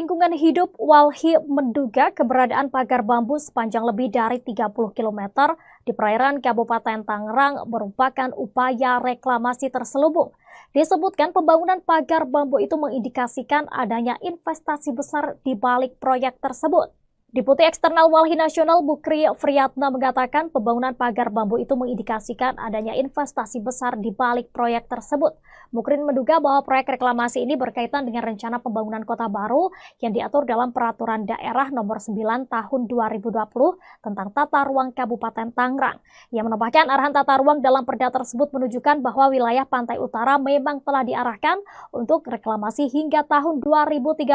Lingkungan Hidup Walhi menduga keberadaan pagar bambu sepanjang lebih dari 30 km di perairan Kabupaten Tangerang merupakan upaya reklamasi terselubung. Disebutkan pembangunan pagar bambu itu mengindikasikan adanya investasi besar di balik proyek tersebut. Deputi Eksternal Walhi Nasional Bukri Friyatna mengatakan pembangunan pagar bambu itu mengindikasikan adanya investasi besar di balik proyek tersebut. Mukrin menduga bahwa proyek reklamasi ini berkaitan dengan rencana pembangunan kota baru yang diatur dalam Peraturan Daerah Nomor 9 Tahun 2020 tentang tata ruang Kabupaten Tangerang. Ia menambahkan arahan tata ruang dalam perda tersebut menunjukkan bahwa wilayah pantai utara memang telah diarahkan untuk reklamasi hingga tahun 2030.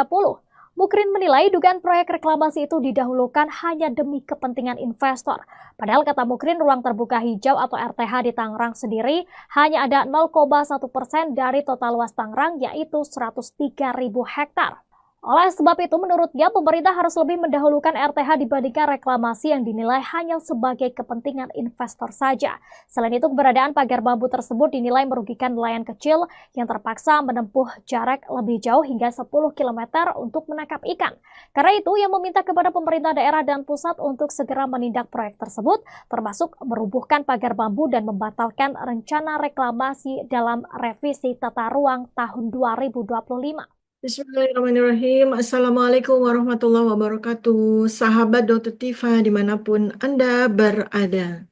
Mukrin menilai dugaan proyek reklamasi itu didahulukan hanya demi kepentingan investor. Padahal kata Mukrin, ruang terbuka hijau atau RTH di Tangerang sendiri hanya ada 0,1% dari total luas Tangerang, yaitu 103.000 hektar. Oleh sebab itu, menurutnya pemerintah harus lebih mendahulukan RTH dibandingkan reklamasi yang dinilai hanya sebagai kepentingan investor saja. Selain itu, keberadaan pagar bambu tersebut dinilai merugikan nelayan kecil yang terpaksa menempuh jarak lebih jauh hingga 10 km untuk menangkap ikan. Karena itu, ia meminta kepada pemerintah daerah dan pusat untuk segera menindak proyek tersebut, termasuk merubuhkan pagar bambu dan membatalkan rencana reklamasi dalam revisi tata ruang tahun 2025. Bismillahirrahmanirrahim. Assalamualaikum warahmatullahi wabarakatuh. Sahabat Dr. Tifa dimanapun Anda berada.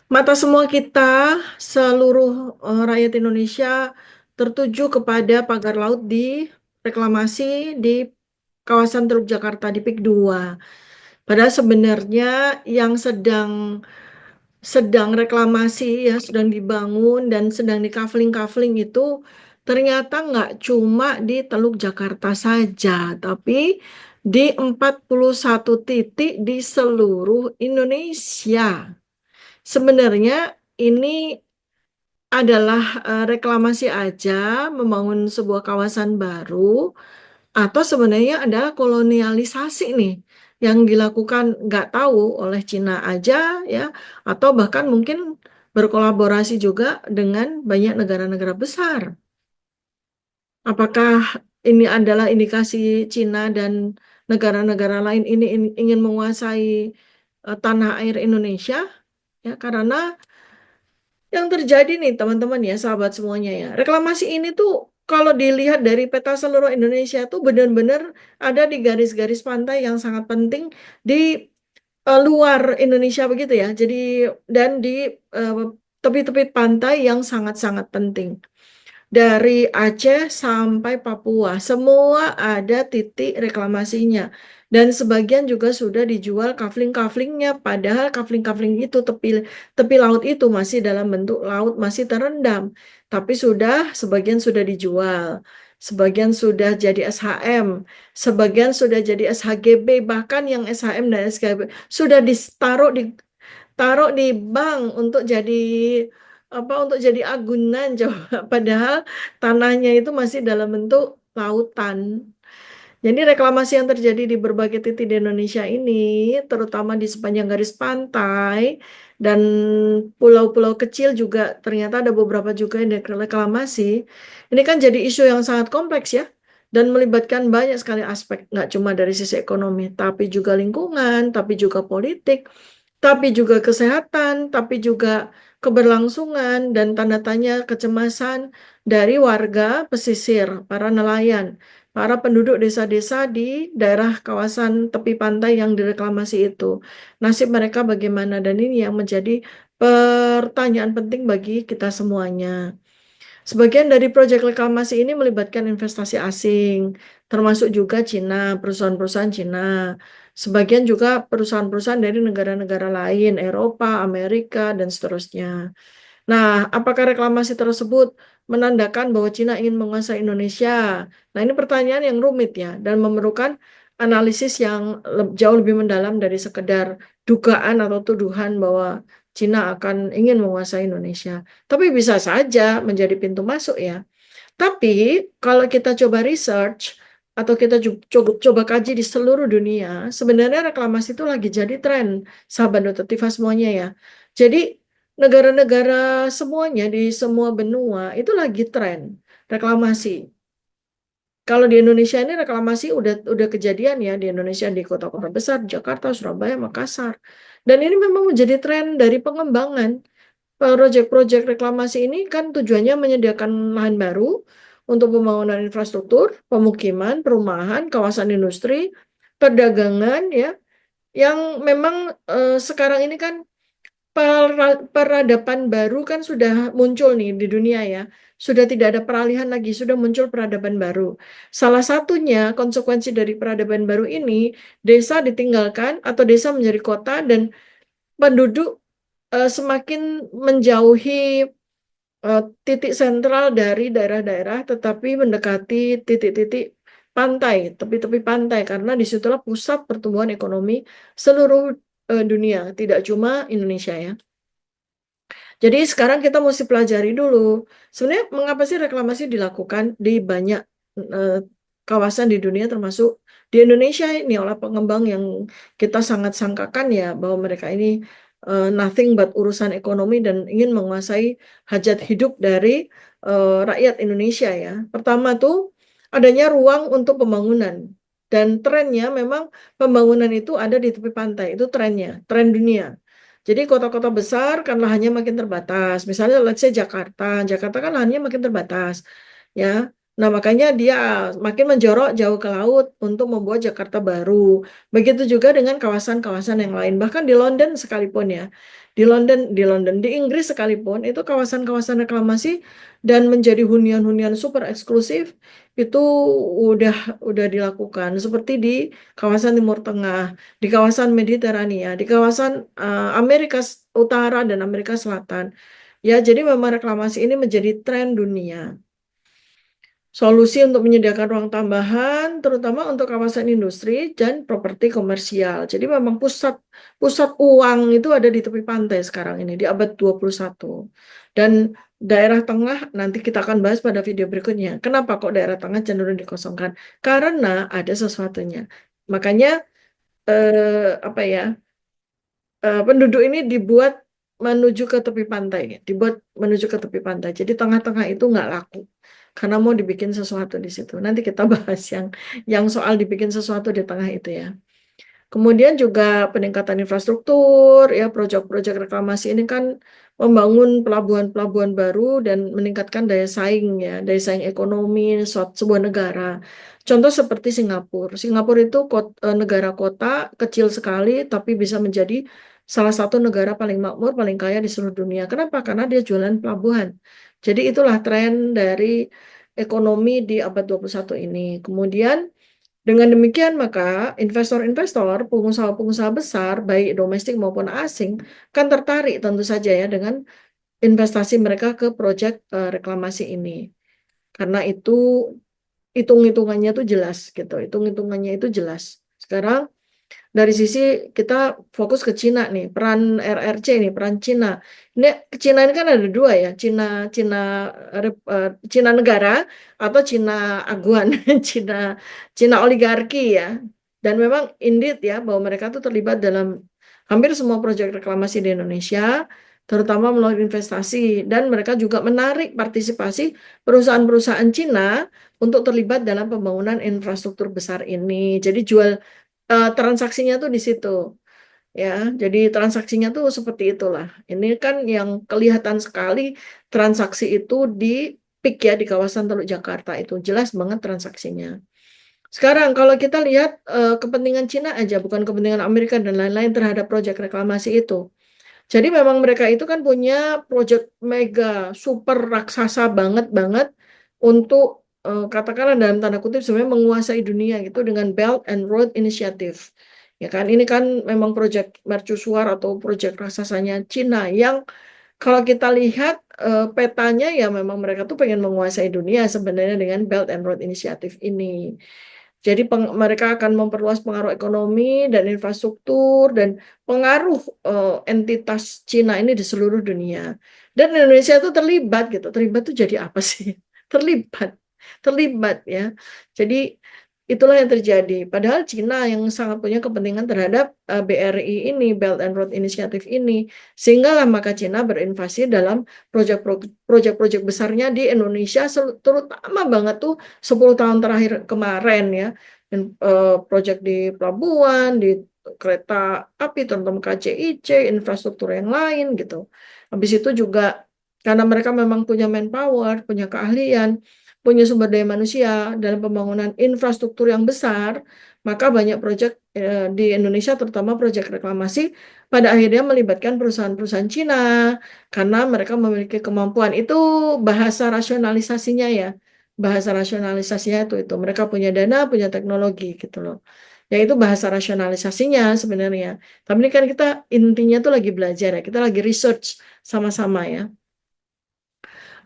Mata semua kita, seluruh rakyat Indonesia tertuju kepada pagar laut di reklamasi di kawasan Teluk Jakarta di PIK 2. Padahal sebenarnya yang sedang reklamasi ya, sedang dibangun dan sedang di-kafling-kafling itu ternyata nggak cuma di Teluk Jakarta saja, tapi di 41 titik di seluruh Indonesia. Sebenarnya ini adalah reklamasi aja, membangun sebuah kawasan baru, atau sebenarnya adalah kolonialisasi nih yang dilakukan nggak tahu oleh Cina aja ya, atau bahkan mungkin berkolaborasi juga dengan banyak negara-negara besar. Apakah ini adalah indikasi Cina dan negara-negara lain ini ingin menguasai tanah air Indonesia? Ya, karena yang terjadi nih teman-teman ya, sahabat semuanya ya, reklamasi ini tuh kalau dilihat dari peta seluruh Indonesia tuh benar-benar ada di garis-garis pantai yang sangat penting di luar Indonesia begitu ya. Jadi dan di eh, tepi-tepi pantai yang sangat-sangat penting. Dari Aceh sampai Papua, semua ada titik reklamasinya. Dan sebagian juga sudah dijual kafling-kaflingnya, padahal kafling-kafling itu, tepi laut itu masih dalam bentuk laut, masih terendam. Tapi sebagian sudah dijual, sebagian sudah jadi SHM, sebagian sudah jadi SHGB, bahkan yang SHM dan SHGB sudah taruh di bank untuk jadi agunan coba padahal tanahnya itu masih dalam bentuk lautan. Jadi reklamasi yang terjadi di berbagai titik di Indonesia ini, terutama di sepanjang garis pantai dan pulau-pulau kecil juga ternyata ada beberapa juga yang reklamasi. Ini kan jadi isu yang sangat kompleks ya, dan melibatkan banyak sekali aspek, nggak cuma dari sisi ekonomi, tapi juga lingkungan, tapi juga politik, tapi juga kesehatan, tapi juga keberlangsungan dan tanda tanya kecemasan dari warga pesisir, para nelayan, para penduduk desa-desa di daerah kawasan tepi pantai yang direklamasi itu. Nasib mereka bagaimana? Dan ini yang menjadi pertanyaan penting bagi kita semuanya. Sebagian dari proyek reklamasi ini melibatkan investasi asing, termasuk juga Cina, perusahaan-perusahaan Cina. Sebagian juga perusahaan-perusahaan dari negara-negara lain, Eropa, Amerika, dan seterusnya. Nah, apakah reklamasi tersebut menandakan bahwa Cina ingin menguasai Indonesia? Nah, ini pertanyaan yang rumit ya, dan memerlukan analisis yang jauh lebih mendalam dari sekedar dugaan atau tuduhan bahwa Cina akan ingin menguasai Indonesia. Tapi bisa saja menjadi pintu masuk ya. Tapi kalau kita coba research atau kita coba kaji di seluruh dunia, sebenarnya reklamasi itu lagi jadi tren, sahabat Notifa semuanya ya. Jadi negara-negara semuanya di semua benua itu lagi tren reklamasi. Kalau di Indonesia ini reklamasi udah kejadian ya di Indonesia di kota-kota besar, Jakarta, Surabaya, Makassar. Dan ini memang menjadi tren dari pengembangan. Proyek-proyek reklamasi ini kan tujuannya menyediakan lahan baru untuk pembangunan infrastruktur, pemukiman, perumahan, kawasan industri, perdagangan ya, yang memang sekarang ini kan peradaban baru kan sudah muncul nih di dunia ya. Sudah tidak ada peralihan lagi, sudah muncul peradaban baru. Salah satunya konsekuensi dari peradaban baru ini, desa ditinggalkan atau desa menjadi kota dan penduduk semakin menjauhi titik sentral dari daerah-daerah, tetapi mendekati titik-titik pantai, tepi-tepi pantai, karena disitulah pusat pertumbuhan ekonomi seluruh dunia, tidak cuma Indonesia ya. Jadi sekarang kita mesti pelajari dulu, sebenarnya mengapa sih reklamasi dilakukan di banyak eh, kawasan di dunia, termasuk di Indonesia ini oleh pengembang yang kita sangat sangkakan ya bahwa mereka ini nothing but urusan ekonomi dan ingin menguasai hajat hidup dari rakyat Indonesia ya. Pertama tuh adanya ruang untuk pembangunan. Dan trennya memang pembangunan itu ada di tepi pantai, itu trennya, tren dunia. Jadi kota-kota besar kan lahannya makin terbatas. Misalnya let's say Jakarta. Jakarta kan lahannya makin terbatas. Ya. Nah, makanya dia makin menjorok jauh ke laut untuk membuat Jakarta baru. Begitu juga dengan kawasan-kawasan yang lain. Bahkan di London sekalipun ya. Di Inggris sekalipun itu kawasan-kawasan reklamasi dan menjadi hunian-hunian super eksklusif itu udah dilakukan seperti di kawasan Timur Tengah, di kawasan Mediterania, di kawasan Amerika Utara dan Amerika Selatan. Ya, jadi memang reklamasi ini menjadi tren dunia. Solusi untuk menyediakan ruang tambahan, terutama untuk kawasan industri dan properti komersial. Jadi memang pusat pusat uang itu ada di tepi pantai sekarang ini, di abad 21. Dan daerah tengah, nanti kita akan bahas pada video berikutnya. Kenapa kok daerah tengah cenderung dikosongkan? Karena ada sesuatunya. Makanya, apa ya, penduduk ini dibuat menuju ke tepi pantai, dibuat menuju ke tepi pantai. Jadi tengah-tengah itu nggak laku karena mau dibikin sesuatu di situ. Nanti kita bahas yang soal dibikin sesuatu di tengah itu ya. Kemudian juga peningkatan infrastruktur, ya proyek-proyek reklamasi ini kan membangun pelabuhan-pelabuhan baru dan meningkatkan daya saing ya, daya saing ekonomi sebuah negara. Contoh seperti Singapura. Singapura itu negara kota kecil sekali tapi bisa menjadi salah satu negara paling makmur, paling kaya di seluruh dunia. Kenapa? Karena dia jualan pelabuhan. Jadi itulah tren dari ekonomi di abad 21 ini. Kemudian dengan demikian, maka investor-investor, pengusaha-pengusaha besar, baik domestik maupun asing, kan tertarik tentu saja ya dengan investasi mereka ke proyek reklamasi ini. Karena itu hitung-hitungannya itu jelas gitu, hitung-hitungannya itu jelas. Sekarang dari sisi kita fokus ke Cina nih, peran RRC nih, peran Cina. Ini Cina ini kan ada dua ya, Cina Cina negara atau Cina aguan, Cina Cina oligarki ya. Dan memang indeed ya bahwa mereka tuh terlibat dalam hampir semua proyek reklamasi di Indonesia, terutama melalui investasi dan mereka juga menarik partisipasi perusahaan-perusahaan Cina untuk terlibat dalam pembangunan infrastruktur besar ini. Jadi jual transaksinya tuh di situ ya. Jadi transaksinya tuh seperti itulah. Ini kan yang kelihatan sekali transaksi itu di peak ya di kawasan Teluk Jakarta itu jelas banget transaksinya. Sekarang kalau kita lihat kepentingan Cina aja bukan kepentingan Amerika dan lain-lain terhadap proyek reklamasi itu. Jadi memang mereka itu kan punya proyek mega super raksasa banget banget untuk katakanlah dalam tanda kutip sebenarnya menguasai dunia gitu dengan Belt and Road Initiative. Ya kan ini kan memang proyek mercusuar atau proyek raksasanya Cina yang kalau kita lihat petanya ya memang mereka tuh pengen menguasai dunia sebenarnya dengan Belt and Road Initiative ini. Jadi mereka akan memperluas pengaruh ekonomi dan infrastruktur dan pengaruh entitas Cina ini di seluruh dunia. Dan Indonesia itu terlibat gitu. Terlibat tuh jadi apa sih? Terlibat, terlibat ya. Jadi Itulah yang terjadi. Padahal Cina yang sangat punya kepentingan terhadap BRI ini, Belt and Road Initiative ini. Sehinggalah maka Cina berinvestasi dalam proyek-proyek besarnya di Indonesia, terutama banget tuh 10 tahun terakhir kemarin ya. Dan, proyek di pelabuhan, di kereta api, terutama KCIC, infrastruktur yang lain gitu. Habis itu juga karena mereka memang punya manpower, punya keahlian, punya sumber daya manusia dalam pembangunan infrastruktur yang besar, maka banyak proyek di Indonesia, terutama proyek reklamasi, pada akhirnya melibatkan perusahaan-perusahaan Cina karena mereka memiliki kemampuan. Itu bahasa rasionalisasinya ya, bahasa rasionalisasinya itu mereka punya dana, punya teknologi gitu loh. Ya itu bahasa rasionalisasinya sebenarnya. Tapi ini kan kita intinya tuh lagi belajar ya, kita lagi research sama-sama ya.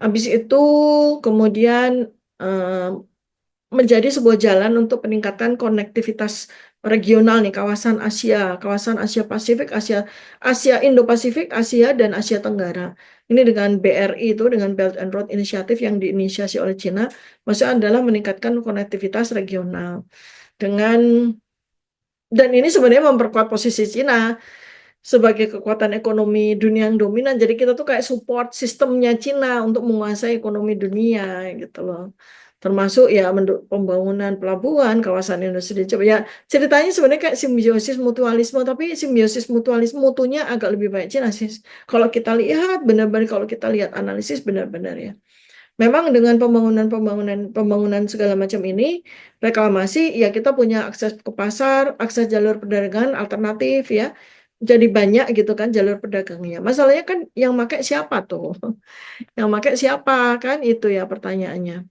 Habis itu kemudian eh, menjadi sebuah jalan untuk peningkatan konektivitas regional nih, kawasan Asia Pasifik, Asia Indo-Pasifik, Asia dan Asia Tenggara. Ini dengan BRI itu, dengan Belt and Road Initiative yang diinisiasi oleh Cina, maksudnya adalah meningkatkan konektivitas regional dengan, dan ini sebenarnya memperkuat posisi Cina sebagai kekuatan ekonomi dunia yang dominan. Jadi kita tuh kayak support sistemnya Cina untuk menguasai ekonomi dunia gitu loh. Termasuk ya pembangunan pelabuhan, kawasan industri. Coba ya ceritanya sebenarnya kayak simbiosis mutualisme, tapi simbiosis mutualisme mutunya agak lebih baik Cina sih. Kalau kita lihat benar-benar, kalau kita lihat analisis benar-benar ya. Memang dengan pembangunan segala macam ini, reklamasi ya kita punya akses ke pasar, akses jalur perdagangan alternatif ya. Jadi banyak gitu kan jalur pedagangnya. Masalahnya kan yang pakai siapa tuh? Yang pakai siapa kan itu ya pertanyaannya.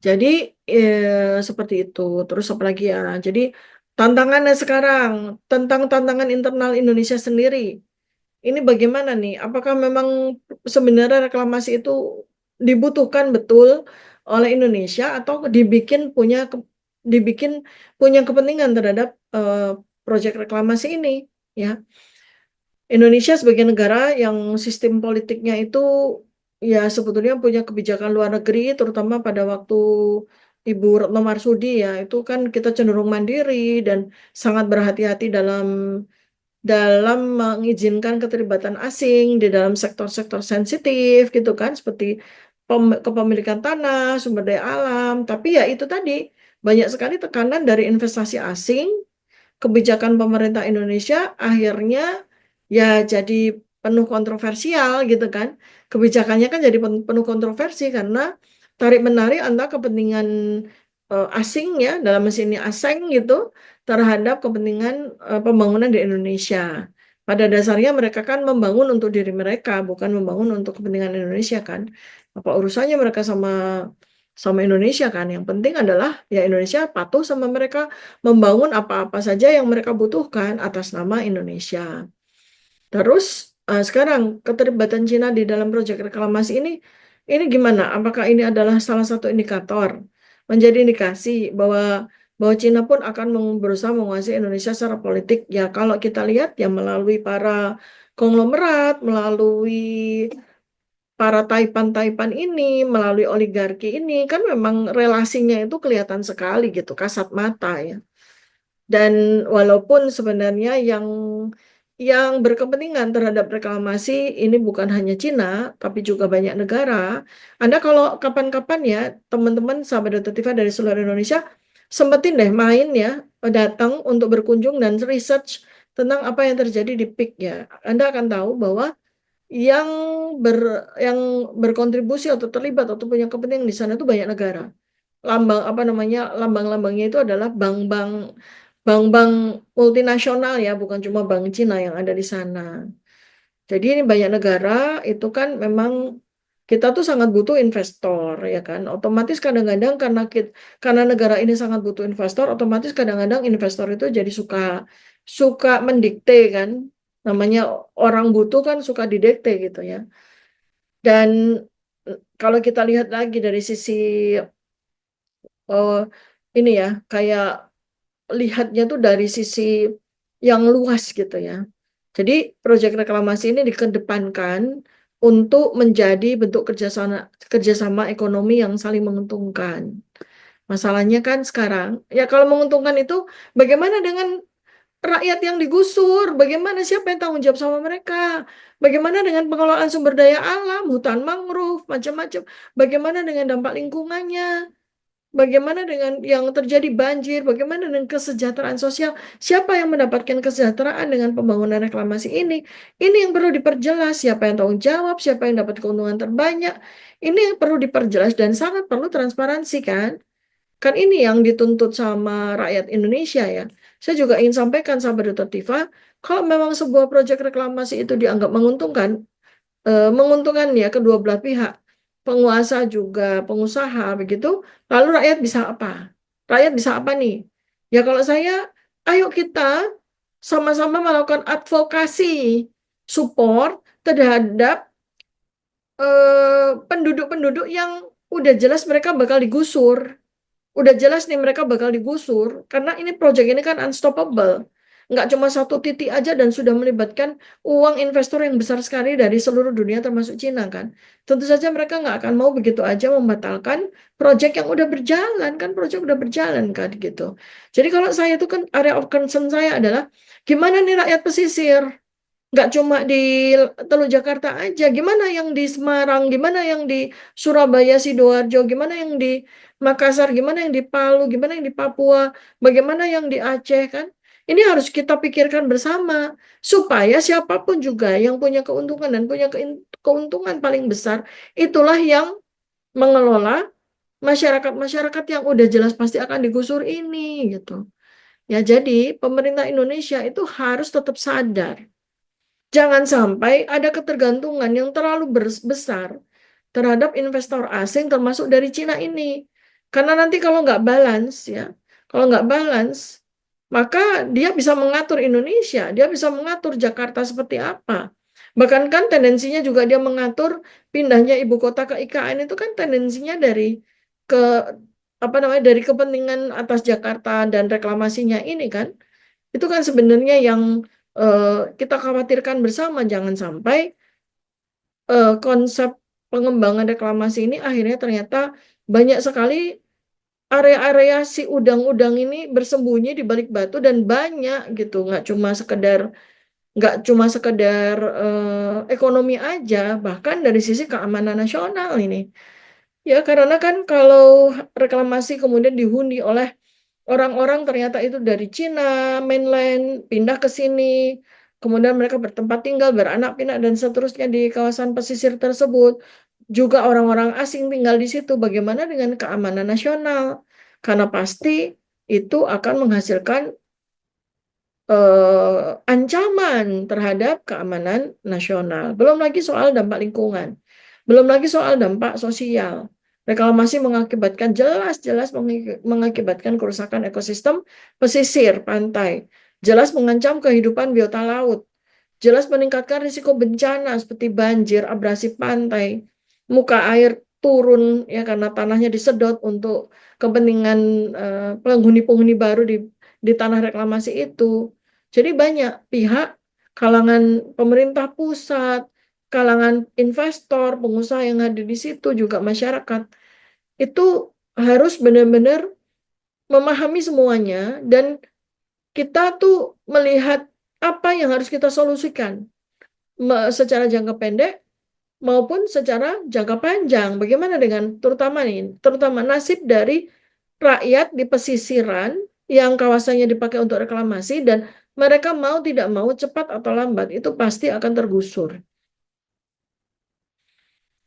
Jadi seperti itu. Terus apa lagi ya? Jadi tantangannya sekarang tentang tantangan internal Indonesia sendiri. Ini bagaimana nih? Apakah memang sebenarnya reklamasi itu dibutuhkan betul oleh Indonesia atau dibikin punya kepentingan terhadap proyek reklamasi ini? Ya, Indonesia sebagai negara yang sistem politiknya itu ya sebetulnya punya kebijakan luar negeri, terutama pada waktu Ibu Retno Marsudi ya, itu kan kita cenderung mandiri dan sangat berhati-hati dalam mengizinkan keterlibatan asing di dalam sektor-sektor sensitif gitu kan, seperti kepemilikan tanah, sumber daya alam. Tapi ya itu tadi banyak sekali tekanan dari investasi asing, kebijakan pemerintah Indonesia akhirnya ya jadi penuh kontroversial gitu kan. Kebijakannya kan jadi penuh kontroversi karena tarik menarik antara kepentingan asing ya, dalam mesin ini asing gitu, terhadap kepentingan pembangunan di Indonesia. Pada dasarnya mereka kan membangun untuk diri mereka, bukan membangun untuk kepentingan Indonesia kan. Apa urusannya mereka sama sama Indonesia kan? Yang penting adalah ya Indonesia patuh sama mereka, membangun apa-apa saja yang mereka butuhkan atas nama Indonesia. Terus sekarang keterlibatan Cina di dalam proyek reklamasi ini gimana? Apakah ini adalah salah satu indikator, menjadi indikasi bahwa Cina pun akan berusaha menguasai Indonesia secara politik? Ya kalau kita lihat ya melalui para konglomerat, melalui para taipan-taipan ini, melalui oligarki ini, kan memang relasinya itu kelihatan sekali gitu, kasat mata ya. Dan walaupun sebenarnya yang berkepentingan terhadap reklamasi ini bukan hanya Cina, tapi juga banyak negara. Anda kalau kapan-kapan ya, teman-teman sahabat detektiva dari seluruh Indonesia, sempetin deh main ya, datang untuk berkunjung dan research tentang apa yang terjadi di PIK ya. Anda akan tahu bahwa yang ber yang berkontribusi atau terlibat atau punya kepentingan di sana itu banyak negara. Lambang apa namanya, lambang-lambangnya itu adalah bank-bank multinasional ya, bukan cuma bank Cina yang ada di sana. Jadi ini banyak negara itu kan memang kita tuh sangat butuh investor ya kan. Otomatis kadang-kadang karena negara ini sangat butuh investor, otomatis kadang-kadang investor itu jadi suka suka mendikte kan. Namanya orang butuh kan suka didikte gitu ya. Dan kalau kita lihat lagi dari sisi ini ya, kayak lihatnya tuh dari sisi yang luas gitu ya. Jadi proyek reklamasi ini dikedepankan untuk menjadi bentuk kerjasama ekonomi yang saling menguntungkan. Masalahnya kan sekarang, ya kalau menguntungkan itu, bagaimana dengan rakyat yang digusur? Bagaimana siapa yang tanggung jawab sama mereka? Bagaimana dengan pengelolaan sumber daya alam, hutan mangrove, macam-macam? Bagaimana dengan dampak lingkungannya? Bagaimana dengan yang terjadi banjir? Bagaimana dengan kesejahteraan sosial? Siapa yang mendapatkan kesejahteraan dengan pembangunan reklamasi ini? Ini yang perlu diperjelas. Siapa yang tanggung jawab? Siapa yang dapat keuntungan terbanyak? Ini yang perlu diperjelas dan sangat perlu transparansi kan? Kan ini yang dituntut sama rakyat Indonesia ya. Saya juga ingin sampaikan sahabat Dr. Tifa, kalau memang sebuah proyek reklamasi itu dianggap menguntungkan, menguntungkan ya kedua belah pihak, penguasa juga pengusaha begitu, lalu rakyat bisa apa? Rakyat bisa apa nih? Ya kalau saya, ayo kita sama-sama melakukan advokasi support terhadap penduduk-penduduk yang udah jelas mereka bakal digusur. Udah jelas nih mereka bakal digusur karena ini proyek ini kan unstoppable. Nggak cuma satu titik aja dan sudah melibatkan uang investor yang besar sekali dari seluruh dunia termasuk Cina kan. Tentu saja mereka nggak akan mau begitu aja membatalkan proyek yang udah berjalan kan, proyek udah berjalan kan gitu. Jadi kalau saya itu kan area of concern saya adalah gimana nih rakyat pesisir, nggak cuma di Teluk Jakarta aja, gimana yang di Semarang, gimana yang di Surabaya, Sidoarjo, gimana yang di Makassar, gimana yang di Palu, gimana yang di Papua, bagaimana yang di Aceh kan? Ini harus kita pikirkan bersama supaya siapapun juga yang punya keuntungan dan punya keuntungan paling besar itulah yang mengelola masyarakat-masyarakat yang udah jelas pasti akan digusur ini gitu. Ya, jadi pemerintah Indonesia itu harus tetap sadar. Jangan sampai ada ketergantungan yang terlalu besar terhadap investor asing termasuk dari Cina ini. Karena nanti kalau nggak balance ya, kalau nggak balance, maka dia bisa mengatur Indonesia, dia bisa mengatur Jakarta seperti apa. Bahkan kan tendensinya juga dia mengatur pindahnya ibu kota ke IKN itu kan tendensinya dari ke apa namanya dari kepentingan atas Jakarta dan reklamasinya ini kan. Itu kan sebenarnya yang eh, kita khawatirkan bersama jangan sampai konsep pengembangan reklamasi ini akhirnya ternyata banyak sekali area-area si udang-udang ini bersembunyi di balik batu dan banyak gitu nggak cuma sekedar ekonomi aja bahkan dari sisi keamanan nasional ini ya karena kan kalau reklamasi kemudian dihuni oleh orang-orang ternyata itu dari Cina, mainland, pindah ke sini. Kemudian mereka bertempat tinggal, beranak pinak, dan seterusnya di kawasan pesisir tersebut. Juga orang-orang asing tinggal di situ. Bagaimana dengan keamanan nasional? Karena pasti itu akan menghasilkan ancaman terhadap keamanan nasional. Belum lagi soal dampak lingkungan. Belum lagi soal dampak sosial. Reklamasi mengakibatkan jelas-jelas mengakibatkan kerusakan ekosistem pesisir pantai. Jelas mengancam kehidupan biota laut. Jelas meningkatkan risiko bencana seperti banjir, abrasi pantai, muka air turun ya karena tanahnya disedot untuk kepentingan penghuni-penghuni baru di tanah reklamasi itu. Jadi banyak pihak, kalangan pemerintah pusat, kalangan investor, pengusaha yang ada di situ, juga masyarakat, itu harus benar-benar memahami semuanya dan kita tuh melihat apa yang harus kita solusikan secara jangka pendek maupun secara jangka panjang. Bagaimana dengan terutama nasib dari rakyat di pesisiran yang kawasannya dipakai untuk reklamasi dan mereka mau tidak mau cepat atau lambat itu pasti akan tergusur.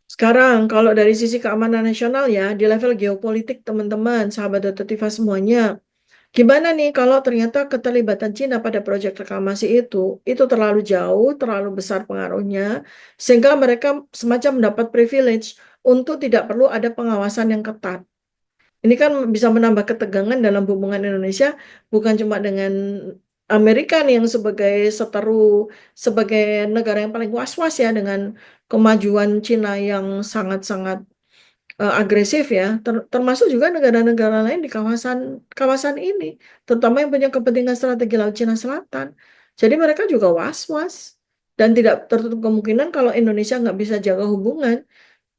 Sekarang kalau dari sisi keamanan nasional ya di level geopolitik teman-teman, sahabat Dr. Tifa semuanya, gimana nih kalau ternyata keterlibatan Cina pada proyek reklamasi itu terlalu jauh, terlalu besar pengaruhnya, sehingga mereka semacam mendapat privilege untuk tidak perlu ada pengawasan yang ketat. Ini kan bisa menambah ketegangan dalam hubungan Indonesia, bukan cuma dengan Amerika nih yang sebagai seteru, sebagai negara yang paling was-was ya dengan kemajuan Cina yang sangat-sangat agresif ya, termasuk juga negara-negara lain di kawasan kawasan ini, terutama yang punya kepentingan strategi Laut Cina Selatan. Jadi mereka juga was-was dan tidak tertutup kemungkinan kalau Indonesia nggak bisa jaga hubungan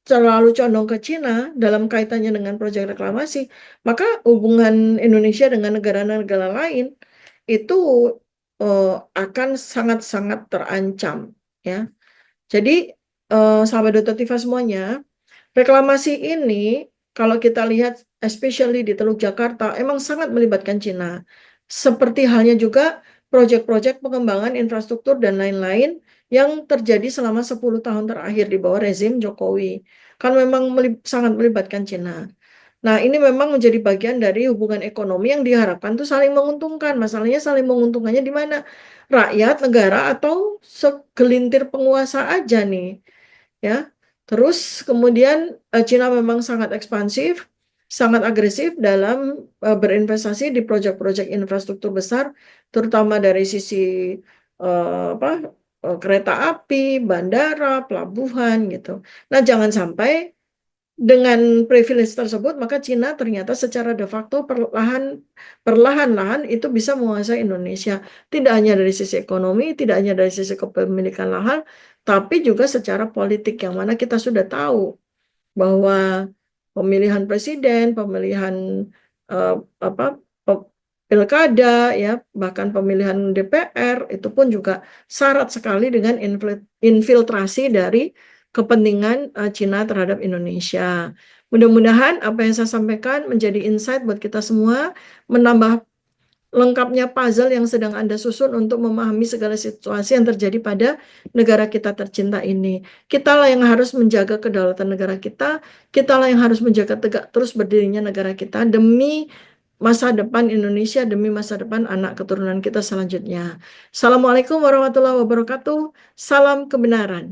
terlalu condong ke Cina dalam kaitannya dengan proyek reklamasi, maka hubungan Indonesia dengan negara-negara lain itu akan sangat-sangat terancam, ya. Jadi, sahabat Dr. Tifa semuanya, reklamasi ini kalau kita lihat especially di Teluk Jakarta emang sangat melibatkan Cina. Seperti halnya juga proyek-proyek pengembangan infrastruktur dan lain-lain yang terjadi selama 10 tahun terakhir di bawah rezim Jokowi. Kan memang sangat melibatkan Cina. Nah, ini memang menjadi bagian dari hubungan ekonomi yang diharapkan tuh saling menguntungkan. Masalahnya saling menguntungkannya di mana? Rakyat, negara, atau segelintir penguasa aja nih, ya. Terus kemudian Cina memang sangat ekspansif, sangat agresif dalam berinvestasi di proyek-proyek infrastruktur besar, terutama dari sisi kereta api, bandara, pelabuhan gitu. Nah, jangan sampai dengan privilege tersebut, maka Cina ternyata secara de facto perlahan-lahan itu bisa menguasai Indonesia. Tidak hanya dari sisi ekonomi, tidak hanya dari sisi kepemilikan lahan, tapi juga secara politik yang mana kita sudah tahu bahwa pemilihan presiden, pemilihan eh, apa pilkada, ya bahkan pemilihan DPR itu pun juga syarat sekali dengan infiltrasi dari kepentingan Cina terhadap Indonesia. Mudah-mudahan apa yang saya sampaikan menjadi insight buat kita semua, menambah lengkapnya puzzle yang sedang Anda susun untuk memahami segala situasi yang terjadi pada negara kita tercinta ini. Kitalah yang harus menjaga kedaulatan negara kitalah yang harus menjaga tegak terus berdirinya negara kita demi masa depan Indonesia, demi masa depan anak keturunan kita selanjutnya. Assalamualaikum warahmatullahi wabarakatuh. Salam kebenaran.